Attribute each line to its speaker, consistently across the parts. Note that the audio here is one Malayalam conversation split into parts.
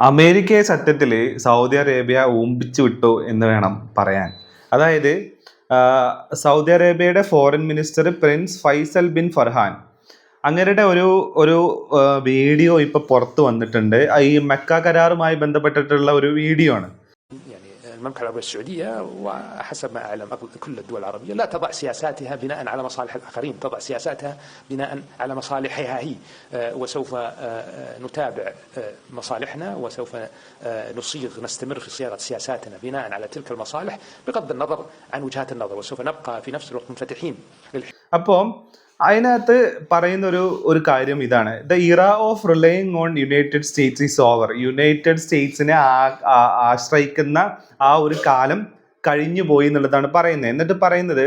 Speaker 1: അമേരിക്കയെ സത്യത്തിൽ സൗദി അറേബ്യ ഊമ്പിച്ചു വിട്ടു എന്ന് വേണം പറയാൻ. അതായത് സൗദി അറേബ്യയുടെ foreign minister prince Faisal bin Farhan അങ്ങരുടെ ഒരു ഒരു വീഡിയോ ഇപ്പൊ പുറത്തു വന്നിട്ടുണ്ട്. ഈ മെക്ക കരാറുമായി ബന്ധപ്പെട്ടിട്ടുള്ള ഒരു വീഡിയോ ആണ്.
Speaker 2: المملكة العربية السعودية وحسب ما أعلم كل الدول العربية لا تضع سياساتها بناء على مصالح الآخرين، تضع سياساتها بناء على مصالحها هي، وسوف نتابع مصالحنا وسوف نستمر في صياغة سياساتنا بناء على تلك المصالح بغض النظر عن وجهات النظر، وسوف نبقى في نفس الوقت منفتحين.
Speaker 1: അപ്പം അതിനകത്ത് പറയുന്ന ഒരു കാര്യം ഇതാണ്: the era of relying on United States is over. United സ്റ്റേറ്റ്സിനെ ആശ്രയിക്കുന്ന ആ ഒരു കാലം കഴിഞ്ഞു പോയി എന്നുള്ളതാണ് പറയുന്നത്. എന്നിട്ട് പറയുന്നത്,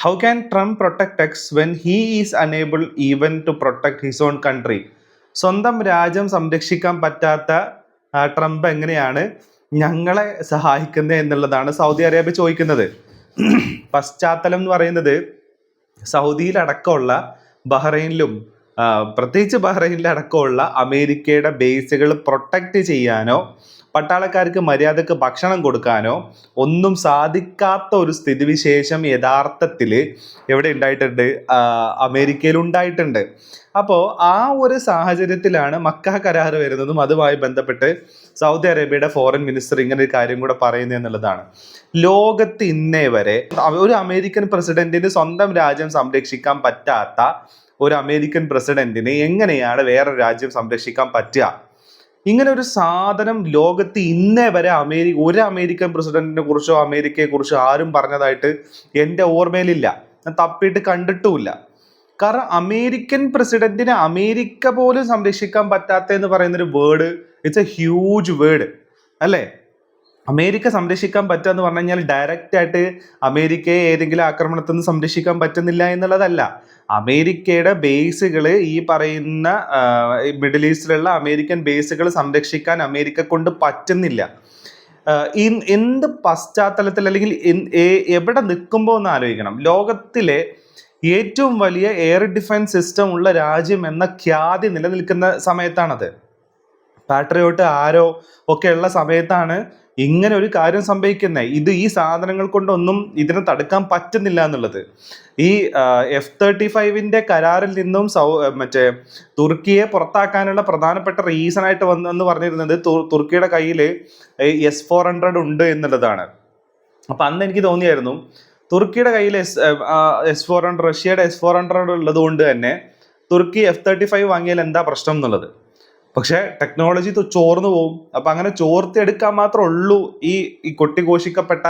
Speaker 1: how can Trump protect X when he is unable even to protect his own country. സ്വന്തം രാജ്യം സംരക്ഷിക്കാൻ പറ്റാത്ത ട്രംപ് എങ്ങനെയാണ് ഞങ്ങളെ സഹായിക്കുന്നത് എന്നുള്ളതാണ് സൗദി അറേബ്യ ചോദിക്കുന്നത്. പശ്ചാത്തലം എന്ന് പറയുന്നത്, സൗദിയിലടക്കമുള്ള ബഹ്റൈനിലും പ്രത്യേകിച്ച് ബഹ്റൈനിലടക്കമുള്ള അമേരിക്കയുടെ ബേസുകൾ പ്രൊട്ടക്റ്റ് ചെയ്യാനോ പട്ടാളക്കാർക്ക് മര്യാദക്ക് ഭക്ഷണം കൊടുക്കാനോ ഒന്നും സാധിക്കാത്ത ഒരു സ്ഥിതിവിശേഷം യഥാർത്ഥത്തിൽ എവിടെ ഉണ്ടായിട്ടുണ്ട്? അമേരിക്കയിൽ ഉണ്ടായിട്ടുണ്ട്. അപ്പോൾ ആ ഒരു സാഹചര്യത്തിലാണ് മക്ക കരാർ വരുന്നതും അതുമായി ബന്ധപ്പെട്ട് സൗദി അറേബ്യയുടെ ഫോറിൻ മിനിസ്റ്റർ ഇങ്ങനെ ഒരു കാര്യം കൂടെ പറയുന്നത് എന്നുള്ളതാണ്. ലോകത്ത് ഇന്നേ വരെ ഒരു അമേരിക്കൻ പ്രസിഡന്റിന് സ്വന്തം രാജ്യം സംരക്ഷിക്കാൻ പറ്റാത്ത ഒരു അമേരിക്കൻ പ്രസിഡന്റിന് എങ്ങനെയാണ് വേറൊരു രാജ്യം സംരക്ഷിക്കാൻ പറ്റുക? ഇങ്ങനെ ഒരു സാധനം ലോകത്ത് ഇന്നേ വരെ ഒരു അമേരിക്കൻ പ്രസിഡന്റിനെ കുറിച്ചോ അമേരിക്കയെ കുറിച്ചോ ആരും പറഞ്ഞതായിട്ട് എൻ്റെ ഓർമ്മയിലില്ല. ഞാൻ തപ്പിയിട്ട് കണ്ടിട്ടുമില്ല. കാരണം അമേരിക്കൻ പ്രസിഡന്റിനെ അമേരിക്ക പോലും സംരക്ഷിക്കാൻ പറ്റാത്ത എന്ന് പറയുന്നൊരു word, it's A huge word അല്ലേ? അമേരിക്ക സംരക്ഷിക്കാൻ പറ്റുക എന്ന് പറഞ്ഞു കഴിഞ്ഞാൽ ഡയറക്റ്റ് ആയിട്ട് അമേരിക്കയെ ഏതെങ്കിലും ആക്രമണത്തിൽ നിന്ന് സംരക്ഷിക്കാൻ പറ്റുന്നില്ല എന്നുള്ളതല്ല. അമേരിക്കയുടെ ബേസുകൾ, ഈ പറയുന്ന മിഡിൽ ഈസ്റ്റിലുള്ള അമേരിക്കൻ ബേസുകൾ സംരക്ഷിക്കാൻ അമേരിക്ക കൊണ്ട് പറ്റുന്നില്ല. എന്ത് പശ്ചാത്തലത്തിൽ അല്ലെങ്കിൽ എവിടെ നിൽക്കുമ്പോൾ എന്ന് ആലോചിക്കണം. ലോകത്തിലെ ഏറ്റവും വലിയ എയർ ഡിഫൻസ് സിസ്റ്റം ഉള്ള രാജ്യം എന്ന ഖ്യാതി നിലനിൽക്കുന്ന സമയത്താണത്. പാട്രിയോട്ട് ആരോ ഒക്കെ ഉള്ള സമയത്താണ് ഇങ്ങനെ ഒരു കാര്യം സംഭവിക്കുന്നത്. ഈ സാധനങ്ങൾ കൊണ്ടൊന്നും ഇതിനെ തടുക്കാൻ പറ്റുന്നില്ല എന്നുള്ളത്. ഈ F-35 കരാറിൽ നിന്നും തുർക്കിയെ പുറത്താക്കാനുള്ള പ്രധാനപ്പെട്ട റീസൺ ആയിട്ട് വന്നെന്ന് പറഞ്ഞിരുന്നത് തുർക്കിയുടെ കയ്യിൽ S-400 ഉണ്ട് എന്നുള്ളതാണ്. അപ്പൊ അന്ന് എനിക്ക് തോന്നിയായിരുന്നു തുർക്കിയുടെ കയ്യിൽ S-400, റഷ്യയുടെ S-400 ഉള്ളത് കൊണ്ട് തന്നെ തുർക്കി F-35 വാങ്ങിയാൽ എന്താ പ്രശ്നം എന്നുള്ളത്. പക്ഷെ ടെക്നോളജി ചോർന്നു പോകും. അപ്പൊ അങ്ങനെ ചോർത്തിയെടുക്കാൻ മാത്രമേ ഉള്ളൂ ഈ കൊട്ടിഘോഷിക്കപ്പെട്ട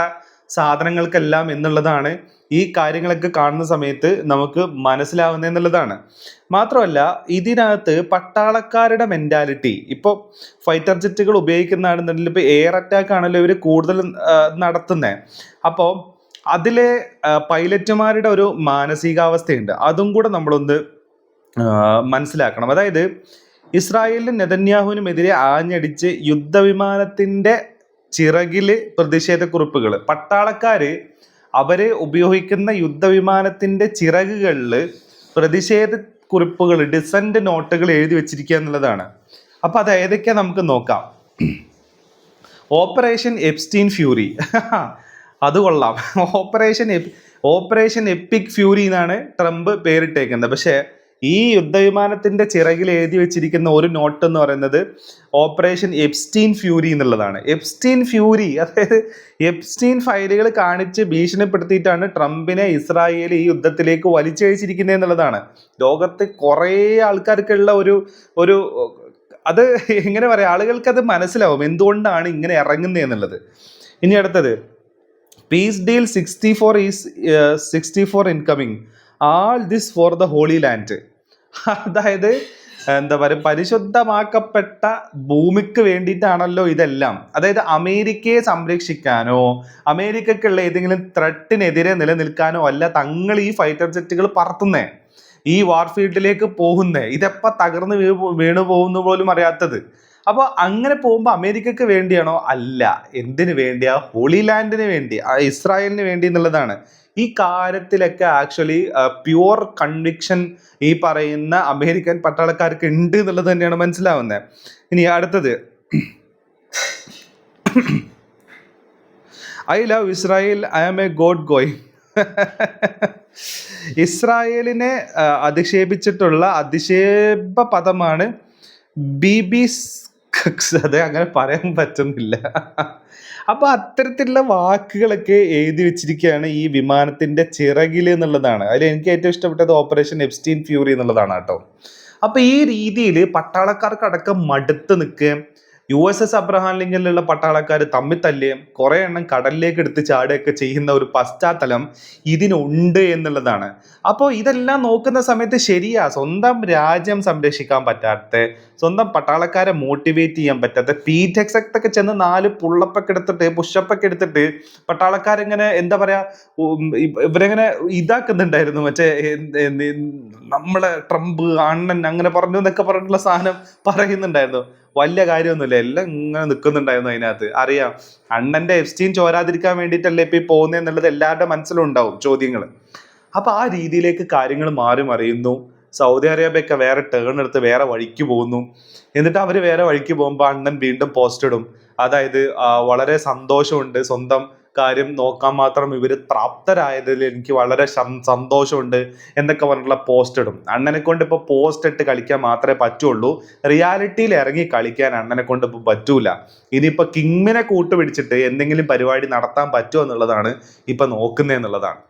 Speaker 1: സാധനങ്ങൾക്കെല്ലാം എന്നുള്ളതാണ് ഈ കാര്യങ്ങളൊക്കെ കാണുന്ന സമയത്ത് നമുക്ക് മനസ്സിലാവുന്നത് എന്നുള്ളതാണ്. മാത്രമല്ല, ഇതിനകത്ത് പട്ടാളക്കാരുടെ മെന്റാലിറ്റി, ഇപ്പോൾ ഫൈറ്റർ ജെറ്റുകൾ ഉപയോഗിക്കുന്നതാണെന്നുണ്ടെങ്കിൽ ഇപ്പൊ എയർ അറ്റാക്ക് ആണല്ലോ ഇവർ കൂടുതൽ നടത്തുന്നത്. അപ്പോൾ അതിലെ പൈലറ്റുമാരുടെ ഒരു മാനസികാവസ്ഥയുണ്ട്. അതും കൂടെ നമ്മളൊന്ന് മനസ്സിലാക്കണം. അതായത് ഇസ്രായേലിനും നെതന്യാഹുവിനുമെതിരെ ആഞ്ഞടിച്ച് യുദ്ധവിമാനത്തിന്റെ ചിറകില് പ്രതിഷേധക്കുറിപ്പുകൾ, പട്ടാളക്കാര് അവര് ഉപയോഗിക്കുന്ന യുദ്ധവിമാനത്തിന്റെ ചിറകുകളിൽ പ്രതിഷേധക്കുറിപ്പുകൾ, ഡിസന്റ് നോട്ടുകൾ എഴുതി വെച്ചിരിക്കുക എന്നുള്ളതാണ്. അപ്പൊ അത് ഏതൊക്കെയാ നമുക്ക് നോക്കാം. ഓപ്പറേഷൻ എപ്സ്റ്റീൻ ഫ്യൂറി അത് കൊള്ളാം. ഓപ്പറേഷൻ എപ്പിക് ഫ്യൂറി എന്നാണ് ട്രംപ് പേരിട്ടേക്കുന്നത്. പക്ഷെ ഈ യുദ്ധവിമാനത്തിന്റെ ചിറകിൽ എഴുതി വെച്ചിരിക്കുന്ന ഒരു നോട്ട് എന്ന് പറയുന്നത് ഓപ്പറേഷൻ എപ്സ്റ്റീൻ ഫ്യൂരി എന്നുള്ളതാണ്. എപ്സ്റ്റീൻ ഫ്യൂരി, അതായത് എപ്സ്റ്റീൻ ഫയലുകൾ കാണിച്ച് ഭീഷണിപ്പെടുത്തിയിട്ടാണ് ട്രംപിനെ ഇസ്രായേൽ ഈ യുദ്ധത്തിലേക്ക് വലിച്ചഴിച്ചിരിക്കുന്നത് എന്നുള്ളതാണ്. ലോകത്ത് കുറേ ആൾക്കാർക്കുള്ള ഒരു അത് എങ്ങനെ പറയാം, ആളുകൾക്ക് അത് മനസ്സിലാവും എന്തുകൊണ്ടാണ് ഇങ്ങനെ ഇറങ്ങുന്നത് എന്നുള്ളത്. ഇനി അടുത്തത്, peace deal 64 incoming, all this for the holy land. അതായത് എന്താ പറയുക, പരിശുദ്ധമാക്കപ്പെട്ട ഭൂമിക്ക് വേണ്ടിയിട്ടാണല്ലോ ഇതെല്ലാം. അതായത് അമേരിക്കയെ സംരക്ഷിക്കാനോ അമേരിക്കക്കുള്ള ഏതെങ്കിലും ത്രെട്ടിനെതിരെ നിലനിൽക്കാനോ അല്ല തങ്ങൾ ഈ ഫൈറ്റർ ജെറ്റുകൾ പറത്തുന്നേ, ഈ വാർഫീൽഡിലേക്ക് പോകുന്നേ. ഇതെപ്പോ തകർന്ന് വീണു പോകുന്ന പോലും അറിയാത്തത്. അപ്പൊ അങ്ങനെ പോകുമ്പോൾ അമേരിക്കക്ക് വേണ്ടിയാണോ? അല്ല. എന്തിനു വേണ്ടിയാ? ഹോളി ലാൻഡിന് വേണ്ടി, ഇസ്രായേലിന് വേണ്ടി എന്നുള്ളതാണ്. ഈ കാര്യത്തിലൊക്കെ ആക്ച്വലി പ്യുവർ കൺവിക്ഷൻ ഈ പറയുന്ന അമേരിക്കൻ പട്ടാളക്കാർക്ക് ഉണ്ട് എന്നുള്ളത് തന്നെയാണ് മനസ്സിലാവുന്നത്. ഇനി അടുത്തത്, I love Israel, I am a god going. ഇസ്രായേലിനെ അധിക്ഷേപിച്ചിട്ടുള്ള അധിക്ഷേപ പദമാണ് ബീബീസ്. അത് അങ്ങനെ പറയാൻ പറ്റുന്നില്ല. അപ്പൊ അത്തരത്തിലുള്ള വാക്കുകളൊക്കെ എഴുതി വെച്ചിരിക്കുകയാണ് ഈ വിമാനത്തിന്റെ ചിറകിൽ എന്നുള്ളതാണ്. അതിൽ എനിക്ക് ഏറ്റവും ഇഷ്ടപ്പെട്ടത് ഓപ്പറേഷൻ എപ്സ്റ്റീൻ ഫ്യൂറി എന്നുള്ളതാണ് കേട്ടോ. അപ്പൊ ഈ രീതിയിൽ പട്ടാളക്കാർക്കടക്കം മടുത്ത് നിൽക്കുകയും USS അബ്രഹാം ലിങ്കനിലുള്ള പട്ടാളക്കാർ തമ്മിൽ തല്ലുകയും കുറെ എണ്ണം കടലിലേക്ക് എടുത്ത് ചാടുകയൊക്കെ ചെയ്യുന്ന ഒരു പശ്ചാത്തലം ഇതിനുണ്ട് എന്നുള്ളതാണ്. അപ്പോൾ ഇതെല്ലാം നോക്കുന്ന സമയത്ത് ശരിയാ, സ്വന്തം രാജ്യം സംരക്ഷിക്കാൻ പറ്റാത്ത, സ്വന്തം പട്ടാളക്കാരെ മോട്ടിവേറ്റ് ചെയ്യാൻ പറ്റാത്ത, പീറ്റ് എക്സെക്ട് ചെന്ന് 4 പുള്ളപ്പൊക്കെ എടുത്തിട്ട് പുഷപ്പൊക്കെ എടുത്തിട്ട് പട്ടാളക്കാരിങ്ങനെ എന്താ പറയാ, ഇവരെങ്ങനെ ഇതാക്കുന്നുണ്ടായിരുന്നു. മറ്റേ നമ്മളെ ട്രംപ് അണ്ണൻ അങ്ങനെ പറഞ്ഞു എന്നൊക്കെ പറഞ്ഞിട്ടുള്ള സാധനം പറയുന്നുണ്ടായിരുന്നു. വലിയ കാര്യമൊന്നുമില്ല, എല്ലാം ഇങ്ങനെ നിൽക്കുന്നുണ്ടായിരുന്നു അതിനകത്ത്. അറിയാം അണ്ണന്റെ എപ്സ്റ്റീൻ ചോരാതിരിക്കാൻ വേണ്ടിയിട്ടല്ലേ ഇപ്പൊ ഈ പോകുന്നതെന്നുള്ളത് എല്ലാവരുടെ മനസ്സിലും ഉണ്ടാവും ചോദ്യങ്ങൾ. അപ്പൊ ആ രീതിയിലേക്ക് കാര്യങ്ങൾ മാറി മറിയുന്നു. സൗദി അറേബ്യയൊക്കെ വേറെ ടേൺ എടുത്ത് വേറെ വഴിക്ക് പോകുന്നു. എന്നിട്ട് അവർ വേറെ വഴിക്ക് പോകുമ്പോൾ അണ്ണൻ വീണ്ടും പോസ്റ്റ് ഇടും. അതായത് വളരെ സന്തോഷമുണ്ട്, സ്വന്തം കാര്യം നോക്കാൻ മാത്രം ഇവർ പ്രാപ്തരായതിൽ എനിക്ക് വളരെ സന്തോഷമുണ്ട് എന്നൊക്കെ പറഞ്ഞിട്ടുള്ള പോസ്റ്റ് ഇടും. അണ്ണനെ കൊണ്ട് ഇപ്പോൾ പോസ്റ്റ് ഇട്ട് കളിക്കാൻ മാത്രമേ പറ്റുള്ളൂ, റിയാലിറ്റിയിൽ ഇറങ്ങി കളിക്കാൻ അണ്ണനെ കൊണ്ട് ഇപ്പോൾ പറ്റൂല. ഇനിയിപ്പോൾ കിങ്ങിനെ കൂട്ടുപിടിച്ചിട്ട് എന്തെങ്കിലും പരിപാടി നടത്താൻ പറ്റുമോ എന്നുള്ളതാണ് ഇപ്പൊ നോക്കുന്നതെന്നുള്ളതാണ്.